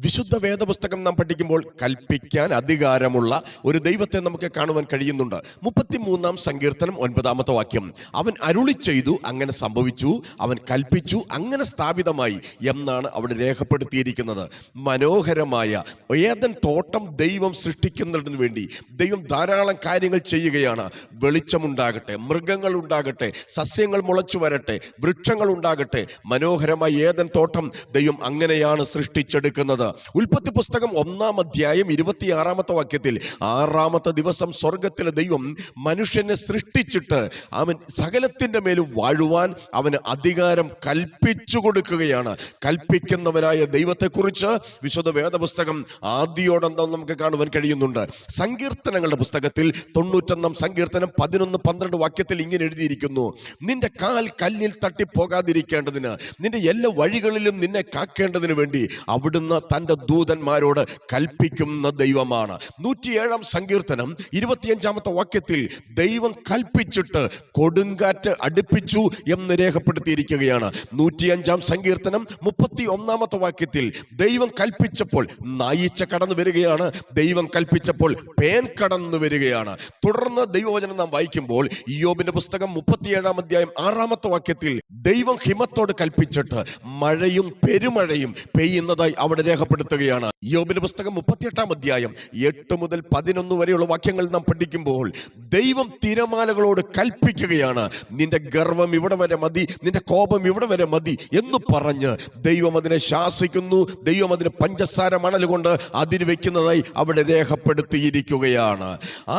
വിശുദ്ധ വേദപുസ്തകം നാം പഠിക്കുമ്പോൾ കൽപ്പിക്കാൻ അധികാരമുള്ള ഒരു ദൈവത്തെ നമുക്ക് കാണുവാൻ കഴിയുന്നുണ്ട്. 33-ാം സങ്കീർത്തനം 9-ാമത്തെ വാക്യം, അവൻ അരുളി ചെയ്തു, അങ്ങനെ സംഭവിച്ചു, അവൻ കൽപ്പിച്ചു, അങ്ങനെ സ്ഥാപിതമായി എന്നാണ് അവിടെ രേഖപ്പെടുത്തിയിരിക്കുന്നത്. മനോഹരമായ ഏദൻ തോട്ടം ദൈവം സൃഷ്ടിക്കുന്നതിന് വേണ്ടി ദൈവം ധാരാളം കാര്യങ്ങൾ ചെയ്യുകയാണ്. വെളിച്ചമുണ്ടാകട്ടെ, മൃഗങ്ങൾ ഉണ്ടാകട്ടെ, സസ്യങ്ങൾ മുളച്ചു വരട്ടെ, വൃക്ഷങ്ങൾ ഉണ്ടാകട്ടെ. മനോഹരമായ ഏദൻ തോട്ടം ദൈവം അങ്ങനെയാണ് സൃഷ്ടിച്ചെടുക്കുന്നത്. ഉൽപ്പത്തി പുസ്തകം 1-ാം അധ്യായം 26-ാമത്തെ വാക്യത്തിൽ, 6-ാമത്തെ ദിവസം സ്വർഗത്തിലെ ദൈവം മനുഷ്യനെ സൃഷ്ടിച്ചിട്ട് അവൻ സകലത്തിന്റെ മേലും വാഴുവാൻ അവന് അധികാരം കൽപ്പിച്ചു കൊടുക്കുകയാണ്. കൽപ്പിക്കുന്നവനായ ദൈവത്തെക്കുറിച്ച് വിശുദ്ധ വേദപുസ്തകം ആദ്യോടന്തം നമുക്ക് കാണുവാൻ കഴിയുന്നുണ്ട്. സങ്കീർത്തനങ്ങളുടെ പുസ്തകത്തിൽ 91-ാം സങ്കീർത്തനം 11-12 വാക്യത്തിൽ ഇങ്ങനെ എഴുതിയിരിക്കുന്നു, നിന്റെ കാൽ കല്ലിൽ തട്ടിപ്പോകാതിരിക്കേണ്ടതിന്, നിന്റെ എല്ലാ വഴികളിലും നിന്നെ കാക്കേണ്ടതിന് വേണ്ടി അവിടുന്ന് തന്റെ ദൂതന്മാരോട് കൽപ്പിക്കുന്ന ദൈവമാണ്. 107-ാം സങ്കീർത്തനം 25-ാമത്തെ വാക്യത്തിൽ ദൈവം കൽപ്പിച്ചിട്ട് കൊടുങ്കാറ്റ് അടുപ്പിച്ചു എന്ന് രേഖപ്പെടുത്തിയിരിക്കുകയാണ്. 105-ാം സങ്കീർത്തനം 31-ാമത്തെ വാക്യത്തിൽ ദൈവം കൽപ്പിച്ചപ്പോൾ നായിച്ച കടന്നു വരികയാണ്, ദൈവം കൽപ്പിച്ചപ്പോൾ പേൻ കടന്നു വരികയാണ്. തുടർന്ന് ദൈവവചനം നാം വായിക്കുമ്പോൾ ഇയ്യോബിന്റെ പുസ്തകം 37-ാം അധ്യായം 6-ാമത്തെ വാക്യത്തിൽ ദൈവം ഹിമത്തോട് കൽപ്പിച്ചിട്ട് മഴയും പെരുമഴയും പെയ്യുന്നതായി അവിടെ രേഖപ്പെടുത്തുകയാണ്. ഇയ്യോബിന്റെ പുസ്തകം 38-ാം അധ്യായം 8 മുതൽ 11 വരെയുള്ള വാക്യങ്ങൾ നാം പഠിക്കുമ്പോൾ ദൈവം തിരമാലകളോട് കൽപ്പിക്കുകയാണ്, നിന്റെ ഗർവം ഇവിടെ വരെ മതി, നിന്റെ കോപം ഇവിടെ വരെ മതി എന്ന് പറഞ്ഞ് ദൈവം അതിനെ ശാസിക്കുന്നു. ദൈവം അതിന് പഞ്ചസാര മണൽ കൊണ്ട് അതിന് വെക്കുന്നതായി അവിടെ രേഖപ്പെടുത്തിയിരിക്കുകയാണ്.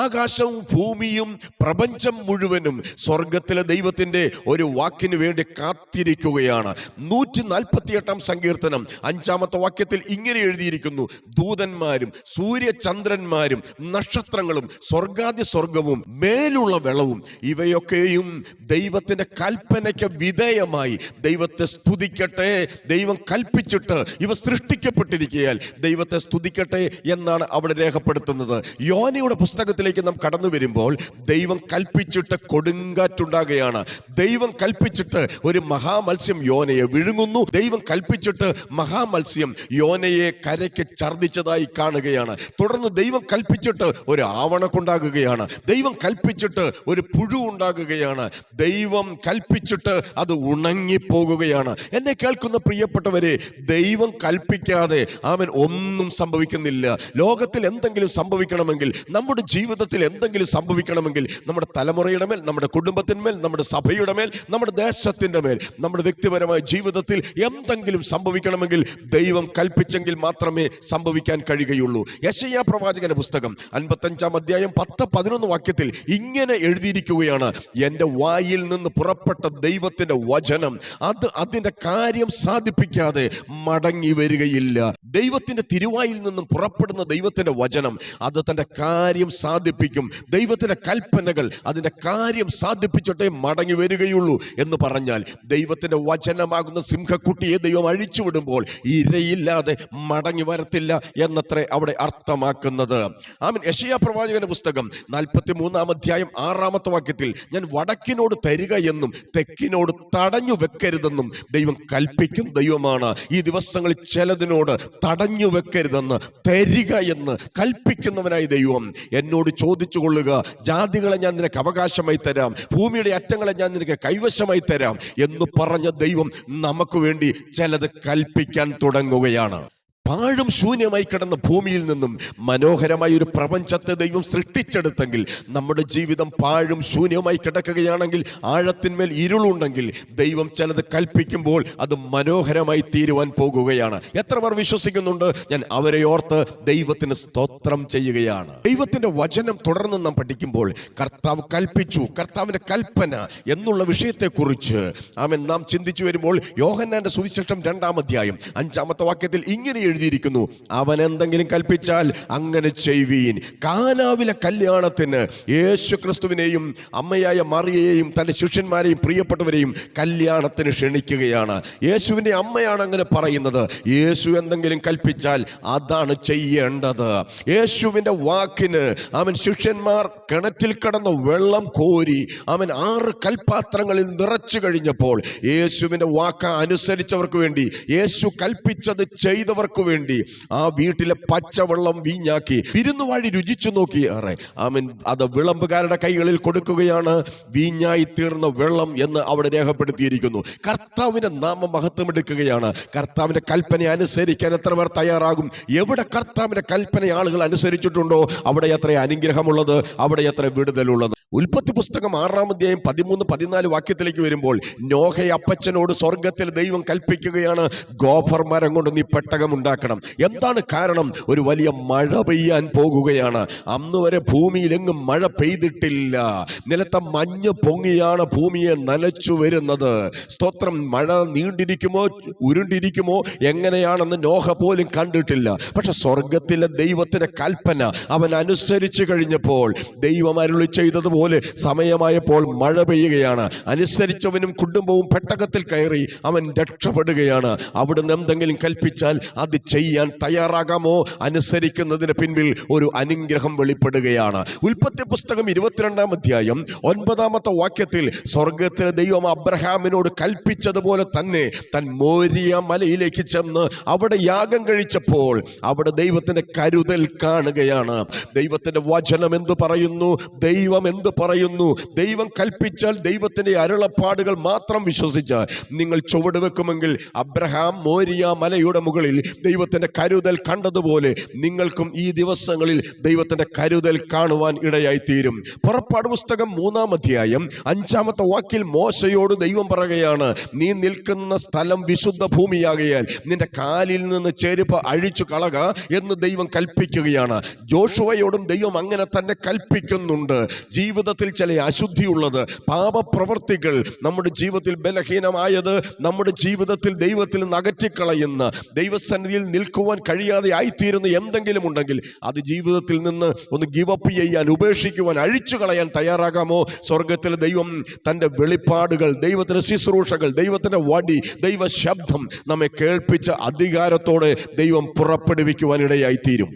ആകാശവും ഭൂമിയും പ്രപഞ്ചം മുഴുവനും സ്വർഗത്തിലെ ദൈവത്തിന്റെ ഒരു വാക്കിന് വേണ്ടി കാത്തിരിക്കുകയാണ്. 148-ാം സങ്കീർത്തനം 5-ാമത്തെ വാക്യത്തിൽ ഇങ്ങനെ എഴുതിയിരിക്കുന്നു, ദൂതന്മാരും സൂര്യചന്ദ്രന്മാരും നക്ഷത്രങ്ങളും സ്വർഗാദ്യ സ്വർഗവും മേലുള്ള വെളവും ഇവയൊക്കെയും ദൈവത്തിന്റെ കൽപ്പനയ്ക്ക് വിധേയമായി ദൈവത്തെ സ്തുതിക്കട്ടെ. ദൈവം കൽപ്പിച്ചിട്ട് ഇവ സൃഷ്ടിക്കപ്പെട്ടിരിക്കയാൽ ദൈവത്തെ സ്തുതിക്കട്ടെ എന്നാണ് അവിടെ രേഖപ്പെടുത്തുന്നത്. യോനയുടെ പുസ്തകത്തിലേക്ക് നാം കടന്നു വരുമ്പോൾ ദൈവം കൽപ്പിച്ചിട്ട് കൊടുങ്കാറ്റുണ്ടാകുകയാണ്. ദൈവം കൽപ്പിച്ചിട്ട് ഒരു മഹാമത്സ്യം യോനയെ വിഴുങ്ങുന്നു. ദൈവം കൽപ്പിച്ചിട്ട് മഹാമത്സ്യം യോനയെ കരയ്ക്ക് ഛർദിച്ചതായി കാണുകയാണ്. തുടർന്ന് ദൈവം കൽപ്പിച്ചിട്ട് ഒരു ആവണക്കുണ്ടാകുകയാണ്. ദൈവം കൽപ്പിച്ചിട്ട് ഒരു പുഴു ഉണ്ടാകുകയാണ്. ദൈവം കൽപ്പിച്ചിട്ട് അത് ഉണങ്ങിപ്പോകുകയാണ്. എന്നെ കേൾക്കുന്ന പ്രിയപ്പെട്ടവരെ, ദൈവം കൽപ്പിക്കാതെ അവൻ ഒന്നും സംഭവിക്കുന്നില്ല. ലോകത്തിൽ എന്തെങ്കിലും സംഭവിക്കണമെങ്കിൽ, നമ്മുടെ ജീവിതത്തിൽ എന്തെങ്കിലും സംഭവിക്കണമെങ്കിൽ, നമ്മുടെ തലമുറയുടെ മേൽ, നമ്മുടെ കുടുംബത്തിന്മേൽ, നമ്മുടെ സഭയുടെ മേൽ, നമ്മുടെ ദേശത്തിന്റെ മേൽ, നമ്മുടെ വ്യക്തിപരമായ ജീവിതത്തിൽ എന്തെങ്കിലും സംഭവിക്കണമെങ്കിൽ ദൈവം കൽപ്പിച്ചെങ്കിൽ മാത്രമേ സംഭവിക്കാൻ കഴിയുകയുള്ളൂ. യെശയ്യാ പ്രവാചകന്റെ പുസ്തകം 55-ാം അധ്യായം 10-11 വാക്യത്തിൽ ഇങ്ങനെ എഴുതിയിരിക്കുകയാണ്, എന്റെ വായിൽ നിന്ന് പുറപ്പെട്ട ദൈവത്തിന്റെ വചനം അത് അതിന്റെ കാര്യം സാധിപ്പിക്കാതെ മടങ്ങി വരികയില്ല. ദൈവത്തിന്റെ തിരുവായിൽ നിന്നും പുറപ്പെടുന്ന ദൈവത്തിന്റെ വചനം അത് തന്റെ കാര്യം സാധിപ്പിക്കും. ദൈവത്തിന്റെ കൽപ്പനകൾ അതിന്റെ കാര്യം സാധിപ്പിച്ചിട്ടേ മടങ്ങി വരികയുള്ളൂ എന്ന് പറഞ്ഞാൽ, ദൈവത്തിന്റെ വചനമാകുന്ന സിംഹക്കുട്ടിയെ ദൈവം അഴിച്ചുവിടുമ്പോൾ ഇരയില്ലാതെ മടങ്ങി വരത്തില്ല എന്നത്രേ അവിടെ അർത്ഥമാക്കുന്നത്. ആമേൻ. യെശയ്യാ പ്രവാചകന്റെ പുസ്തകം 43-ാം അധ്യായം 6-ാമത്തെ വാക്യത്തിൽ, ഞാൻ വടക്കിനോട് തരിക എന്നും തെക്കിനോട് തടഞ്ഞു വെക്കരുതെന്നും ദൈവം കൽപ്പിക്കും ദൈവമാണ്. ഈ ദിവസങ്ങളിൽ ചിലതിനോട് തടഞ്ഞു വെക്കരുതെന്ന്, തരിക എന്ന് കൽപ്പിക്കുന്നവനായ ദൈവം എന്നോട് ചോദിച്ചു കൊള്ളുക, ജാതികളെ ഞാൻ നിനക്ക് അവകാശമായി തരാം, ഭൂമിയുടെ അറ്റങ്ങളെ ഞാൻ നിനക്ക് കൈവശമായി തരാം എന്ന് പറഞ്ഞ ദൈവം നമുക്ക് വേണ്ടി ചിലത് കൽപ്പിക്കാൻ തുടങ്ങുകയാണ്. പാഴും ശൂന്യമായി കിടന്ന ഭൂമിയിൽ നിന്നും മനോഹരമായ ഒരു പ്രപഞ്ചത്തെ ദൈവം സൃഷ്ടിച്ചെടുത്തെങ്കിൽ, നമ്മുടെ ജീവിതം പാഴും ശൂന്യമായി കിടക്കുകയാണെങ്കിൽ, ആഴത്തിന്മേൽ ഇരുളുണ്ടെങ്കിൽ, ദൈവം ചിലത് കൽപ്പിക്കുമ്പോൾ അത് മനോഹരമായി തീരുവാൻ പോകുകയാണ്. എത്ര പേർ വിശ്വസിക്കുന്നുണ്ട്? ഞാൻ അവരെ ഓർത്ത് ദൈവത്തിന് സ്തോത്രം ചെയ്യുകയാണ്. ദൈവത്തിന്റെ വചനം തുടർന്ന് നാം പഠിക്കുമ്പോൾ കർത്താവ് കൽപ്പിച്ചു, കർത്താവിന്റെ കൽപ്പന എന്നുള്ള വിഷയത്തെക്കുറിച്ച് നാം ചിന്തിച്ചു വരുമ്പോൾ യോഹന്നാന്റെ സുവിശേഷം 2-ാം അധ്യായം 5-ാമത്തെ വാക്യത്തിൽ ഇങ്ങനെ എഴുതിയിരിക്കുന്നു, അവൻ എന്തെങ്കിലും കൽപ്പിച്ചാൽ അങ്ങനെ ചെയ്യുവീൻ. കാനാവിലെ കല്യാണത്തിന് യേശു ക്രിസ്തുവിനെയും അമ്മയായ മറിയയെയും തന്റെ ശിഷ്യന്മാരെയും പ്രിയപ്പെട്ടവരെയും കല്യാണത്തിന് ക്ഷണിക്കുകയാണ്. യേശുവിന്റെ അമ്മയാണ് അങ്ങനെ പറയുന്നത്. യേശു എന്തെങ്കിലും കൽപ്പിച്ചാൽ അതാണ് ചെയ്യേണ്ടത്. യേശുവിന്റെ വാക്കിന് അവൻ ശിഷ്യന്മാർ കിണറ്റിൽ കിടന്ന വെള്ളം കോരി അവൻ 6 കൽപാത്രങ്ങളിൽ നിറച്ചു കഴിഞ്ഞപ്പോൾ യേശുവിന്റെ വാക്ക് അനുസരിച്ചവർക്ക് വേണ്ടി, യേശു കൽപ്പിച്ചത് ചെയ്തവർക്ക് വേണ്ടി ആ വീട്ടിലെ പച്ചവെള്ളം വീഞ്ഞാക്കി വിരുന്നുവാഴി രുചിച്ചു നോക്കി. അവൻ അത് വിളമ്പുകാരുടെ കൈകളിൽ കൊടുക്കുകയാണ്. വീഞ്ഞായി തീർന്ന വെള്ളം എന്ന് അവിടെ രേഖപ്പെടുത്തിയിരിക്കുന്നു. കർത്താവിന്റെ നാമം മഹത്വം എടുക്കുകയാണ്. കർത്താവിന്റെ കൽപ്പന അനുസരിക്കാൻ എത്ര പേർ തയ്യാറാകും? എവിടെ കർത്താവിന്റെ കൽപ്പന ആളുകൾ അനുസരിച്ചിട്ടുണ്ടോ അവിടെ എത്ര അനുഗ്രഹമുള്ളത്, അവിടെ എത്ര വിടുതലുള്ളത്. ഉൽപ്പത്തി പുസ്തകം 6-ാം അധ്യായം 13-14 വാക്യത്തിലേക്ക് വരുമ്പോൾ നോഹ അപ്പച്ചനോട് സ്വർഗത്തിൽ ദൈവം കൽപ്പിക്കുകയാണ്, ഗോഫർ മരം കൊണ്ട് നീ പെട്ടകം ഉണ്ടാക്കണം. എന്താണ് കാരണം? ഒരു വലിയ മഴ പെയ്യാൻ പോകുകയാണ്. അന്ന് വരെ ഭൂമിയിലെങ്ങും മഴ പെയ്തിട്ടില്ല. നിലത്തെ മഞ്ഞ് പൊങ്ങിയാണ് ഭൂമിയെ നനച്ചു വരുന്നത്. സ്തോത്രം. മഴ നീണ്ടിരിക്കുമോ ഉരുണ്ടിരിക്കുമോ എങ്ങനെയാണെന്ന് നോഹ പോലും കണ്ടിട്ടില്ല. പക്ഷെ സ്വർഗത്തിലെ ദൈവത്തിന്റെ കൽപ്പന അവൻ അനുസരിച്ചു കഴിഞ്ഞപ്പോൾ ദൈവം അരുളി ചെയ്തതുപോലെ സമയമായപ്പോൾ മഴ പെയ്യുകയാണ്. അനുസരിച്ചവനും കുടുംബവും പെട്ടകത്തിൽ കയറി അവൻ രക്ഷപ്പെടുകയാണ്. അവിടുന്ന് എന്തെങ്കിലും കൽപ്പിച്ചാൽ അത് ചെയ്യാൻ തയ്യാറാകാമോ? അനുസരിക്കുന്നതിന് പിൻപിൽ ഒരു അനുഗ്രഹം വെളിപ്പെടുകയാണ്. ഉൽപ്പത്തി പുസ്തകം 22-ാം അധ്യായം 9-ാമത്തെ വാക്യത്തിൽ സ്വർഗത്തിലെ ദൈവം അബ്രഹാമിനോട് കൽപ്പിച്ചതുപോലെ തന്നെ താൻ മോരിയ മലയിലേക്ക് ചെന്ന് അവിടെ യാഗം കഴിച്ചപ്പോൾ അവിടെ ദൈവത്തിന്റെ കരുതൽ കാണുകയാണ്. ദൈവത്തിന്റെ വചനം എന്തു പറയുന്നു? ദൈവം എന്ത് പറയുന്നു? ദൈവം കൽപ്പിച്ചാൽ ദൈവത്തിന്റെ അരുളപ്പാടുകൾ മാത്രം വിശ്വസിച്ചാൽ നിങ്ങൾ ചുവട് വെക്കുമെങ്കിൽ അബ്രഹാം മോരിയ മലയുടെ മുകളിൽ ദൈവത്തിന്റെ കരുതൽ കണ്ടതുപോലെ നിങ്ങൾക്കും ഈ ദിവസങ്ങളിൽ ദൈവത്തിന്റെ കരുതൽ കാണുവാൻ ഇടയായി തീരും. പുറപ്പാട് പുസ്തകം 3-ാം അധ്യായം 5-ാമത്തെ വാക്യത്തിൽ മോശയോട് ദൈവം പറയുകയാണ്, നീ നിൽക്കുന്ന സ്ഥലം വിശുദ്ധ ഭൂമിയാകയാൽ നിന്റെ കാലിൽ നിന്ന് ചെരുപ്പ് അഴിച്ചു കളക എന്ന് ദൈവം കൽപ്പിക്കുകയാണ്. ജോഷുവയോടും ദൈവം അങ്ങനെ തന്നെ കൽപ്പിക്കുന്നുണ്ട്. ജീവിതത്തിൽ ചില അശുദ്ധിയുള്ളത്, പാപപ്രവർത്തികൾ, നമ്മുടെ ജീവിതത്തിൽ ബലഹീനമായത്, നമ്മുടെ ജീവിതത്തിൽ ദൈവത്തിൽ നിന്ന് അകറ്റിക്കളയുന്ന, ദൈവസന്നിധിയിൽ നിൽക്കുവാൻ കഴിയാതെ ആയിത്തീരുന്ന എന്തെങ്കിലും ഉണ്ടെങ്കിൽ അത് ജീവിതത്തിൽ നിന്ന് ഒന്ന് ഗിവപ്പ് ചെയ്യാൻ, ഉപേക്ഷിക്കുവാൻ, അഴിച്ചു കളയാൻ തയ്യാറാകാമോ? സ്വർഗത്തിലെ ദൈവം തന്റെ വെളിപ്പാടുകൾ, ദൈവത്തിന്റെ ശുശ്രൂഷകൾ, ദൈവത്തിന്റെ വടി, ദൈവ ശബ്ദം നമ്മെ കേൾപ്പിച്ച അധികാരത്തോടെ ദൈവം പുറപ്പെടുവിക്കുവാൻ ഇടയായി തീരും.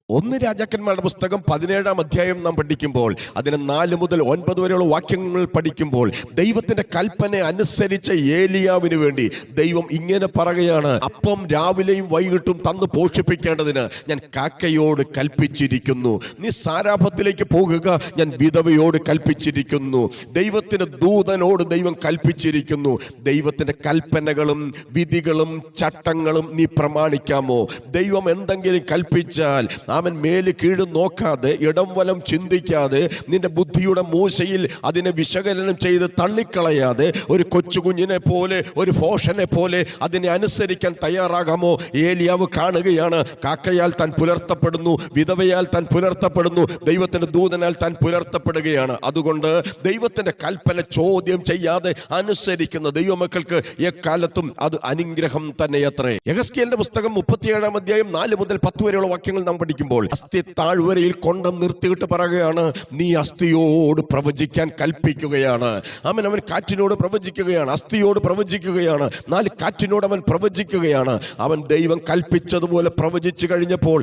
1 രാജാക്കന്മാരുടെ പുസ്തകം 17-ാം അധ്യായം നാം പഠിക്കുമ്പോൾ അതിന് 4 മുതൽ 9 വരെയുള്ള വാക്യങ്ങൾ പഠിക്കുമ്പോൾ ദൈവത്തിന്റെ കൽപ്പന അനുസരിച്ച ഏലിയാവിന് വേണ്ടി ദൈവം ഇങ്ങനെ പറയുകയാണ്, അപ്പം രാവിലെയും വൈകിട്ടും തന്ന് പോഷിപ്പിക്കേണ്ടതിന് ഞാൻ കാക്കയോട് കൽപ്പിച്ചിരിക്കുന്നു. നീ സാരാഭത്തിലേക്ക് പോകുക, ഞാൻ വിധവയോട് കൽപ്പിച്ചിരിക്കുന്നു. ദൈവത്തിന്റെ ദൂതനോട് ദൈവം കൽപ്പിച്ചിരിക്കുന്നു. ദൈവത്തിന്റെ കൽപ്പനകളും വിധികളും ചട്ടങ്ങളും നീ പ്രമാണിക്കാമോ? ദൈവം എന്തെങ്കിലും കൽപ്പിച്ചാൽ അവൻ മേല് കീഴ് നോക്കാതെ, ഇടം വലം ചിന്തിക്കാതെ, നിന്റെ ബുദ്ധിയുടെ മൂശയിൽ അതിനെ വിശകലനം ചെയ്ത് തള്ളിക്കളയാതെ ഒരു കൊച്ചുകുഞ്ഞിനെ പോലെ, ഒരു ഭോഷനെ പോലെ അതിനെ അനുസരിക്കാൻ തയ്യാറാകാമോ? ഏലിയാവ് കാണുകയാണ്, കാക്കയാൽ താൻ പുലർത്തപ്പെടുന്നു, വിധവയാൽ താൻ പുലർത്തപ്പെടുന്നു, ദൈവത്തിന്റെ ദൂതനാൽ താൻ പുലർത്തപ്പെടുകയാണ്. അതുകൊണ്ട് ദൈവത്തിന്റെ കൽപ്പന ചോദ്യം ചെയ്യാതെ അനുസരിക്കുന്ന ദൈവമക്കൾക്ക് എക്കാലത്തും അത് അനുഗ്രഹം തന്നെയത്രേ. യെഹെസ്കേലിന്റെ പുസ്തകം 37-ാം അധ്യായം 4 മുതൽ 10 വരെയുള്ള വാക്യങ്ങൾ നാം പഠിക്കും. അസ്ഥി താഴ്വരയിൽ കൊണ്ടം നിർത്തിയിട്ട് പറയുകയാണ്, നീ അസ്ഥിയോട് പ്രവചിക്കാൻ കൽപ്പിക്കുകയാണ്. അവൻ കാറ്റിനോട് പ്രവചിക്കുകയാണ്, അസ്ഥിയോട് പ്രവചിക്കുകയാണ്, 4 കാറ്റിനോട് അവൻ പ്രവചിക്കുകയാണ്. അവൻ ദൈവം കൽപ്പിച്ചതുപോലെ പ്രവചിച്ചു കഴിഞ്ഞപ്പോൾ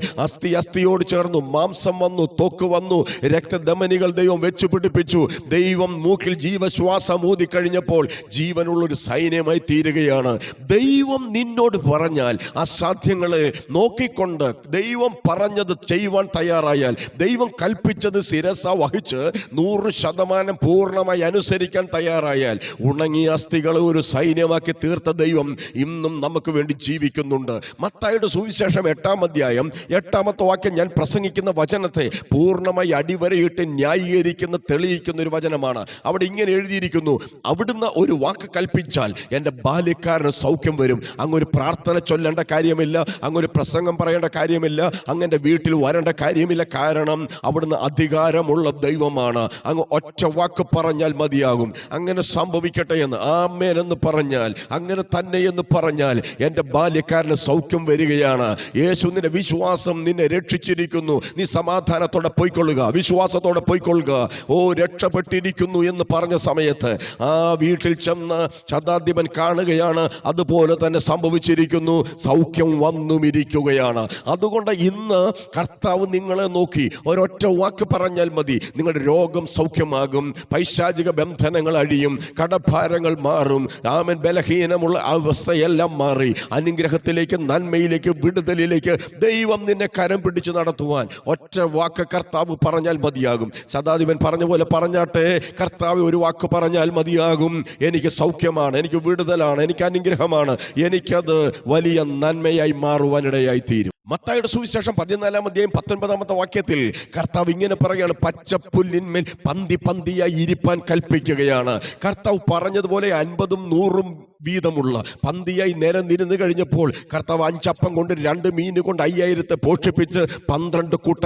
അസ്ഥിയോട് ചേർന്നു, മാംസം വന്നു, ത്വക്ക് വന്നു, രക്തധമനികൾ ദൈവം വെച്ചു പിടിപ്പിച്ചു. ദൈവം മൂക്കിൽ ജീവശ്വാസം ഊതി കഴിഞ്ഞപ്പോൾ ജീവനുള്ളൊരു സൈന്യമായി തീരുകയാണ്. ദൈവം നിന്നോട് പറഞ്ഞാൽ അസാധ്യങ്ങളെ നോക്കിക്കൊണ്ട് ദൈവം പറഞ്ഞത് ചെയ്യുവാൻ തയ്യാറായാൽ, ദൈവം കൽപ്പിച്ചത് ശിരസ വഹിച്ച് 100% പൂർണ്ണമായി അനുസരിക്കാൻ തയ്യാറായാൽ, ഉണങ്ങിയ അസ്ഥികളെ ഒരു സൈന്യമാക്കി തീർത്ത ദൈവം ഇന്നും നമുക്ക് വേണ്ടി ജീവിക്കുന്നുണ്ട്. മത്തായിയുടെ സുവിശേഷം 8-ാം അധ്യായം 8-ാമത്തെ വാക്യം ഞാൻ പ്രസംഗിക്കുന്ന വചനത്തെ പൂർണ്ണമായി അടിവരയിട്ട് ന്യായീകരിക്കുന്ന, തെളിയിക്കുന്ന ഒരു വചനമാണ്. അവിടെ ഇങ്ങനെ എഴുതിയിരിക്കുന്നു, അവിടുന്ന് ഒരു വാക്ക് കൽപ്പിച്ചാൽ എൻ്റെ ബാല്യക്കാരന് സൗഖ്യം വരും. അങ്ങൊരു പ്രാർത്ഥന ചൊല്ലേണ്ട കാര്യമില്ല, അങ്ങൊരു പ്രസംഗം പറയേണ്ട കാര്യമില്ല, അങ്ങനെ വീട്ടിൽ വരേണ്ട കാര്യമില്ല. കാരണം അവിടുന്ന് അധികാരമുള്ള ദൈവമാണ്. അങ്ങ് ഒറ്റ വാക്ക് പറഞ്ഞാൽ മതിയാകും. അങ്ങനെ സംഭവിക്കട്ടെ എന്ന്, ആമേൻ എന്ന് പറഞ്ഞാൽ, അങ്ങനെ തന്നെ എന്ന് പറഞ്ഞാൽ എൻ്റെ ബാല്യക്കാരന് സൗഖ്യം വരികയാണ്. യേശു നിന്റെ വിശ്വാസം നിന്നെ രക്ഷിച്ചിരിക്കുന്നു. നീ സമാധാനത്തോടെ പോയിക്കൊള്ളുക, വിശ്വാസത്തോടെ പോയിക്കൊള്ളുക. ഓ, രക്ഷപ്പെട്ടിരിക്കുന്നു എന്ന് പറഞ്ഞ സമയത്ത് ആ വീട്ടിൽ ചെന്ന് ശതാധിപൻ കാണുകയാണ്, അതുപോലെ തന്നെ സംഭവിച്ചിരിക്കുന്നു. സൗഖ്യം വന്നുമിരിക്കുകയാണ്. അതുകൊണ്ട് ഇന്ന് കർത്താവ് നിങ്ങളെ നോക്കി ഒരൊറ്റ വാക്ക് പറഞ്ഞാൽ മതി, നിങ്ങളുടെ രോഗം സൗഖ്യമാകും, പൈശാചിക ബന്ധനങ്ങൾ അഴിയും, കടഭാരങ്ങൾ മാറും. ആമേൻ. ബലഹീനമുള്ള അവസ്ഥയെല്ലാം മാറി അനുഗ്രഹത്തിലേക്ക്, നന്മയിലേക്ക്, വിടുതലിലേക്ക് ദൈവം നിന്നെ കരം പിടിച്ച് നടത്തുവാൻ ഒറ്റ വാക്ക് കർത്താവ് പറഞ്ഞാൽ മതിയാകും. ശതാധിപൻ പറഞ്ഞ പോലെ പറഞ്ഞാട്ടെ, കർത്താവ് ഒരു വാക്ക് പറഞ്ഞാൽ മതിയാകും. എനിക്ക് സൗഖ്യമാണ്, എനിക്ക് വിടുതലാണ്, എനിക്ക് അനുഗ്രഹമാണ്, എനിക്കത് വലിയ നന്മയായി മാറുവാനിടയായി തീരും. മത്തായിയുടെ സുവിശേഷം 14-ാം അധ്യായം 19-ാമത്തെ വാക്യത്തിൽ കർത്താവ് ഇങ്ങനെ പറയുകയാണ്, പച്ചപ്പുല്ലിന്മേൽ പന്തി പന്തിയായി ഇരിപ്പാൻ കൽപ്പിക്കുകയാണ്. കർത്താവ് പറഞ്ഞതുപോലെ 50ഉം 100ഉം വീതമുള്ള പന്തിയായി നിരന്നിരുന്ന് കഴിഞ്ഞപ്പോൾ കർത്താവ് 5 അപ്പം കൊണ്ട് 2 മീൻ കൊണ്ട് 5000 പോഷിപ്പിച്ച് 12 കൂട്ട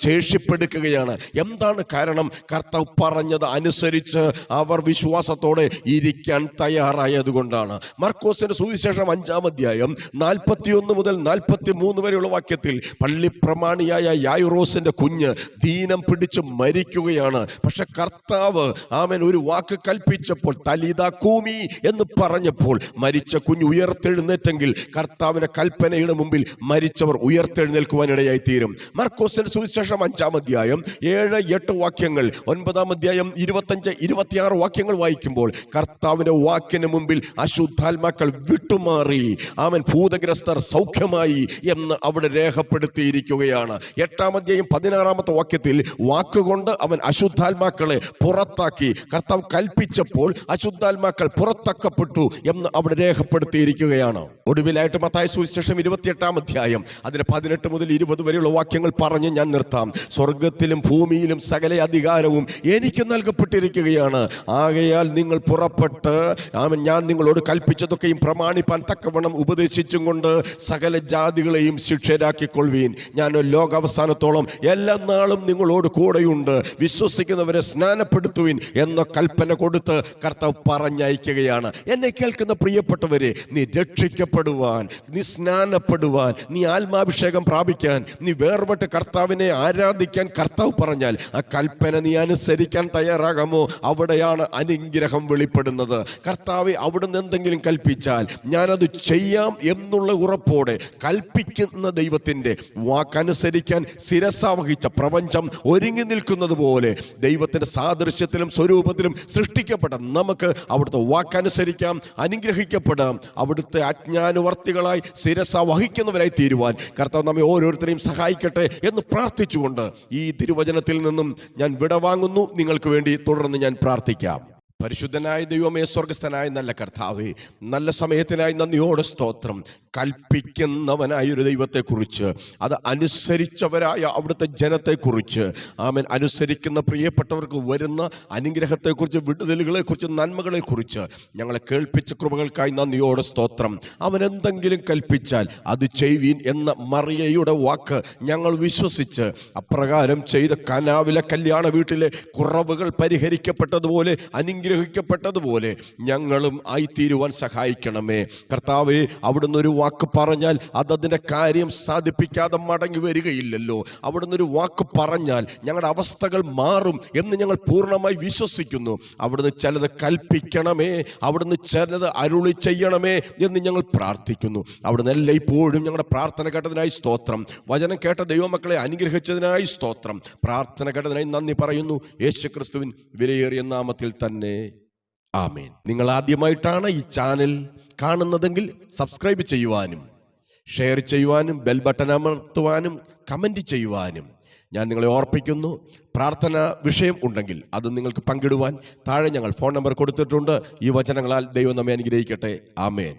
ശേഷിപ്പെടുക്കുകയാണ്. എന്താണ് കാരണം? കർത്താവ് പറഞ്ഞത് അനുസരിച്ച് അവർ വിശ്വാസത്തോടെ ഇരിക്കാൻ തയ്യാറായതുകൊണ്ടാണ്. മർക്കോസിന്റെ സുവിശേഷം 5-ാം അധ്യായം 41 മുതൽ 43 വരെയുള്ള വാക്യത്തിൽ പള്ളിപ്രമാണിയായ യായിറോസിന്റെ കുഞ്ഞ് ദീനം പിടിച്ച് മരിക്കുകയാണ്. പക്ഷെ കർത്താവ് ആമേൻ ഒരു വാക്ക് കൽപ്പിച്ചപ്പോൾ, തലീതാ കൂമി എന്ന് പറഞ്ഞപ്പോൾ മരിച്ച കുഞ്ഞ് ഉയർത്തെഴുന്നേറ്റെങ്കിൽ കർത്താവിന്റെ കൽപ്പനയുടെ മുമ്പിൽ മരിച്ചവർ ഉയർത്തെഴുന്നേൽക്കുവാനിടയായി തീരും. മർക്കോസിന്റെ സുവിശേഷം 5-ാം അധ്യായം 7-8 വാക്യങ്ങൾ, 9-ാം അധ്യായം 25-26 വാക്യങ്ങൾ വായിക്കുമ്പോൾ കർത്താവിന്റെ വാക്കിന് മുമ്പിൽ അശുദ്ധാത്മാക്കൾ വിട്ടുമാറി, ആമൻ ഭൂതഗ്രസ്തർ സൗഖ്യമായി എന്ന് അവിടെ രേഖപ്പെടുത്തിയിരിക്കുകയാണ്. 8-ാം അധ്യായം 16-ാമത്തെ വാക്യത്തിൽ വാക്കുകൊണ്ട് അവൻ അശുദ്ധാത്മാക്കളെ പുറത്താക്കി. കർത്താവ് കൽപ്പിച്ചപ്പോൾ അശുദ്ധാത്മാക്കൾ പുറത്താക്കപ്പെട്ടു എന്ന് അവിടെ രേഖപ്പെടുത്തിയിരിക്കുകയാണ്. ഒടുവിലായിട്ട് മത്തായി സുവിശേഷം 28-ാം അധ്യായം അതിന് 18 മുതൽ 20 വരെയുള്ള വാക്യങ്ങൾ പറഞ്ഞ് ഞാൻ നിർത്താം. സ്വർഗത്തിലും ഭൂമിയിലും സകല അധികാരവും എനിക്ക് നൽകപ്പെട്ടിരിക്കുകയാണ്. ആകയാൽ നിങ്ങൾ പുറപ്പെട്ട് ഞാൻ നിങ്ങളോട് കൽപ്പിച്ചതൊക്കെയും പ്രമാണിപ്പാൻ തക്കവണ്ണം ഉപദേശിച്ചും കൊണ്ട് സകല ജാതികളെയും ശിഷ്യരാക്കിക്കൊള്ളുവീൻ. ഞാൻ ലോകാവസാനത്തോളം എല്ലാ നാളും നിങ്ങളോട് കൂടെയുണ്ട്. വിശ്വസിക്കുന്നവരെ സ്നാനപ്പെടുത്തുവിൻ എന്ന കൽപ്പന കൊടുത്ത് കർത്താവ് പറഞ്ഞയക്കുകയാണ്. എന്നെ കേൾക്കുന്ന പ്രിയപ്പെട്ടവരെ, നീ രക്ഷിക്കപ്പെടുവാൻ, നീ സ്നാനപ്പെടുവാൻ, നീ ആത്മാഭിഷേകം പ്രാപിക്കാൻ, നീ വേർപെട്ട് കർത്താവിനെ ആരാധിക്കാൻ കർത്താവ് പറഞ്ഞാൽ ആ കൽപ്പന നീ അനുസരിക്കാൻ തയ്യാറാകാമോ? അവിടെയാണ് അനുഗ്രഹം വെളിപ്പെടുന്നത്. കർത്താവെ അവിടുന്ന് എന്തെങ്കിലും കൽപ്പിച്ചാൽ ഞാനത് ചെയ്യാം എന്നുള്ള ഉറപ്പോടെ കൽപ്പിക്കുന്ന ദൈവത്തിൻ്റെ വാക്കനുസരിക്കാൻ ശിരസാവഹിച്ച പ്രപഞ്ചം ഒരുങ്ങി നിൽക്കുന്നത് പോലെ ദൈവത്തിൻ്റെ സാദൃശ്യത്തിലും സ്വരൂപത്തിലും സൃഷ്ടിക്കപ്പെട്ട നമുക്ക് അവിടുത്തെ വാക്കനുസരിക്കാം, അനുഗ്രഹിക്കപ്പെടാം. അവിടുത്തെ അജ്ഞാനുവർത്തികളായി ശിരസ വഹിക്കുന്നവരായി തീരുവാൻ കർത്താവ് നമ്മെ ഓരോരുത്തരെയും സഹായിക്കട്ടെ എന്ന് പ്രാർത്ഥിച്ചുകൊണ്ട് ഈ തിരുവചനത്തിൽ നിന്നും ഞാൻ വിടവാങ്ങുന്നു. നിങ്ങൾക്ക് വേണ്ടി തുടർന്ന് ഞാൻ പ്രാർത്ഥിക്കാം. പരിശുദ്ധനായ ദൈവമേ, സ്വർഗസ്ഥനായ നല്ല കർത്താവേ, നല്ല സമയത്തിനായി നന്ദിയോടെ സ്തോത്രം. കൽപ്പിക്കുന്നവനായൊരു ദൈവത്തെക്കുറിച്ച്, അത് അനുസരിച്ചവരായ അവിടുത്തെ ജനത്തെക്കുറിച്ച്, ആമേൻ, അനുസരിക്കുന്ന പ്രിയപ്പെട്ടവർക്ക് വരുന്ന അനുഗ്രഹത്തെക്കുറിച്ച്, വിടുതലുകളെക്കുറിച്ച്, നന്മകളെക്കുറിച്ച് ഞങ്ങളെ കേൾപ്പിച്ച കൃപകൾക്കായി നന്ദിയോടെ സ്തോത്രം. അവൻ എന്തെങ്കിലും കൽപ്പിച്ചാൽ അത് ചെയ്യുവീൻ എന്ന മറിയയുടെ വാക്ക് ഞങ്ങൾ വിശ്വസിച്ച് അപ്രകാരം ചെയ്ത കനാവിലെ കല്യാണ വീട്ടിലെ കുറവുകൾ പരിഹരിക്കപ്പെട്ടതുപോലെ, അനുഗ്രഹിക്കപ്പെട്ടതുപോലെ ഞങ്ങളും ആയിത്തീരുവാൻ സഹായിക്കണമേ കർത്താവേ. അവിടുന്ന് ഒരു വാക്ക് പറഞ്ഞാൽ അതതിൻ്റെ കാര്യം സാധിപ്പിക്കാതെ മടങ്ങി വരികയില്ലല്ലോ. അവിടുന്ന് ഒരു വാക്ക് പറഞ്ഞാൽ ഞങ്ങളുടെ അവസ്ഥകൾ മാറും എന്ന് ഞങ്ങൾ പൂർണ്ണമായി വിശ്വസിക്കുന്നു. അവിടുന്ന് ചിലത് കൽപ്പിക്കണമേ, അവിടുന്ന് ചിലത് അരുളി ചെയ്യണമേ എന്ന് ഞങ്ങൾ പ്രാർത്ഥിക്കുന്നു. അവിടുന്ന് എല്ലായ്പ്പോഴും ഞങ്ങളുടെ പ്രാർത്ഥന കേട്ടതിനായി സ്തോത്രം. വചനം കേട്ട ദൈവമക്കളെ അനുഗ്രഹിച്ചതിനായി സ്തോത്രം. പ്രാർത്ഥന കേട്ടതിനായി നന്ദി പറയുന്നു. യേശുക്രിസ്തുവിൻ വിലയേറിയ നാമത്തിൽ തന്നെ, ആമേൻ. നിങ്ങൾ ആദ്യമായിട്ടാണ് ഈ ചാനൽ കാണുന്നതെങ്കിൽ സബ്സ്ക്രൈബ് ചെയ്യുവാനും, ഷെയർ ചെയ്യുവാനും, ബെൽ ബട്ടൺ അമർത്തുവാനും, കമൻറ്റ് ചെയ്യുവാനും ഞാൻ നിങ്ങളെ ഓർപ്പിക്കുന്നു. പ്രാർത്ഥന വിഷയം ഉണ്ടെങ്കിൽ അത് നിങ്ങൾക്ക് പങ്കിടുവാൻ താഴെ ഞങ്ങൾ ഫോൺ നമ്പർ കൊടുത്തിട്ടുണ്ട്. ഈ വചനങ്ങളാൽ ദൈവം നമ്മെ അനുഗ്രഹിക്കട്ടെ. ആമേൻ.